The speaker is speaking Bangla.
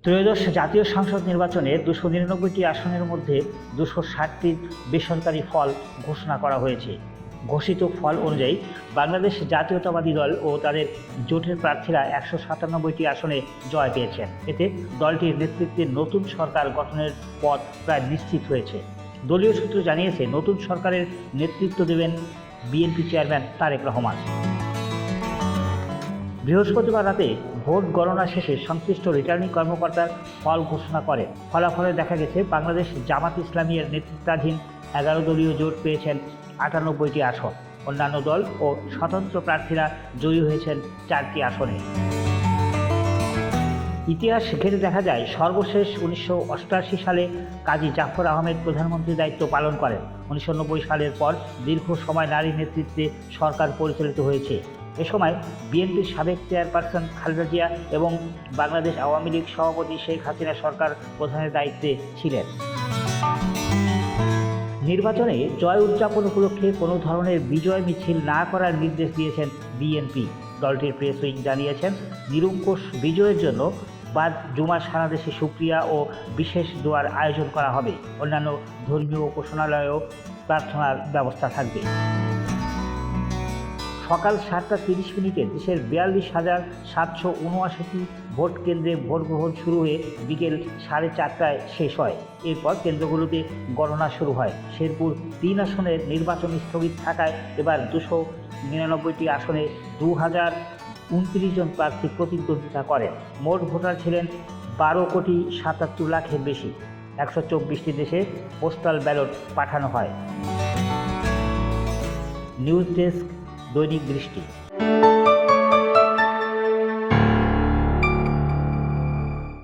ত্রয়োদশ জাতীয় সংসদ নির্বাচনে 299টি আসনের মধ্যে 260টির বেসরকারি ফল ঘোষণা করা হয়েছে। ঘোষিত ফল অনুযায়ী বাংলাদেশ জাতীয়তাবাদী দল ও তাদের জোটের প্রার্থীরা 197টি আসনে জয় পেয়েছেন। এতে দলটির নেতৃত্বে নতুন সরকার গঠনের পথ প্রায় নিশ্চিত হয়েছে। দলীয় সূত্র জানিয়েছে, নতুন সরকারের নেতৃত্ব দেবেন বিএনপি চেয়ারম্যান তারেক রহমান। বৃহস্পতিবার রাতে ভোট গণনা শেষে সংশ্লিষ্ট রিটার্নিং কর্মকর্তার ফল ঘোষণা করেন। ফলাফলে দেখা গেছে, বাংলাদেশ জামাত ইসলামী এর নেতৃত্বাধীন 11 দলীয় জোট পেয়েছেন 98টি আসন। অন্যান্য দল ও স্বতন্ত্র প্রার্থীরা জয়ী হয়েছেন 4টি আসনে। ইতিহাস ঘেঁটে দেখা যায়, সর্বশেষ 1988 সালে কাজী জাফর আহমেদ প্রধানমন্ত্রীর দায়িত্ব পালন করেন। 1990 সালের পর দীর্ঘ সময় নারী নেতৃত্বে সরকার পরিচালিত হয়েছে। এ সময় বিএনপির সাবেক চেয়ারপারসন খালেদা জিয়া এবং বাংলাদেশ আওয়ামী লীগ সভাপতি শেখ হাসিনা সরকার প্রধানের দায়িত্বে ছিলেন। নির্বাচনে জয় উদযাপন উপলক্ষে কোনো ধরনের বিজয় মিছিল না করার নির্দেশ দিয়েছেন বিএনপি। দলটির প্রেস উইং জানিয়েছেন, নিরঙ্কুশ বিজয়ের জন্য বাদ জুমা সারা দেশে শুকরিয়া ও বিশেষ দোয়ার আয়োজন করা হবে। অন্যান্য ধর্মীয় উপাসনালয়েও প্রার্থনার ব্যবস্থা থাকবে। সকাল 7:30 দেশের 42,779টি ভোট কেন্দ্রে ভোট গ্রহণ শুরু হয়ে বিকেল 4:30টায় শেষ হয়। এরপর কেন্দ্রগুলোতে গণনা শুরু হয়। শেরপুর 3 আসনের নির্বাচন স্থগিত থাকায় এবার 299টি আসনে 2029 জন প্রার্থী প্রতিদ্বন্দ্বিতা করেন। মোট ভোটার ছিলেন 12,77,00,000-এর বেশি। 124টি দেশে পোস্টাল ব্যালট পাঠানো হয়। নিউজ ডেস্ক, দৈনিক দৃষ্টি।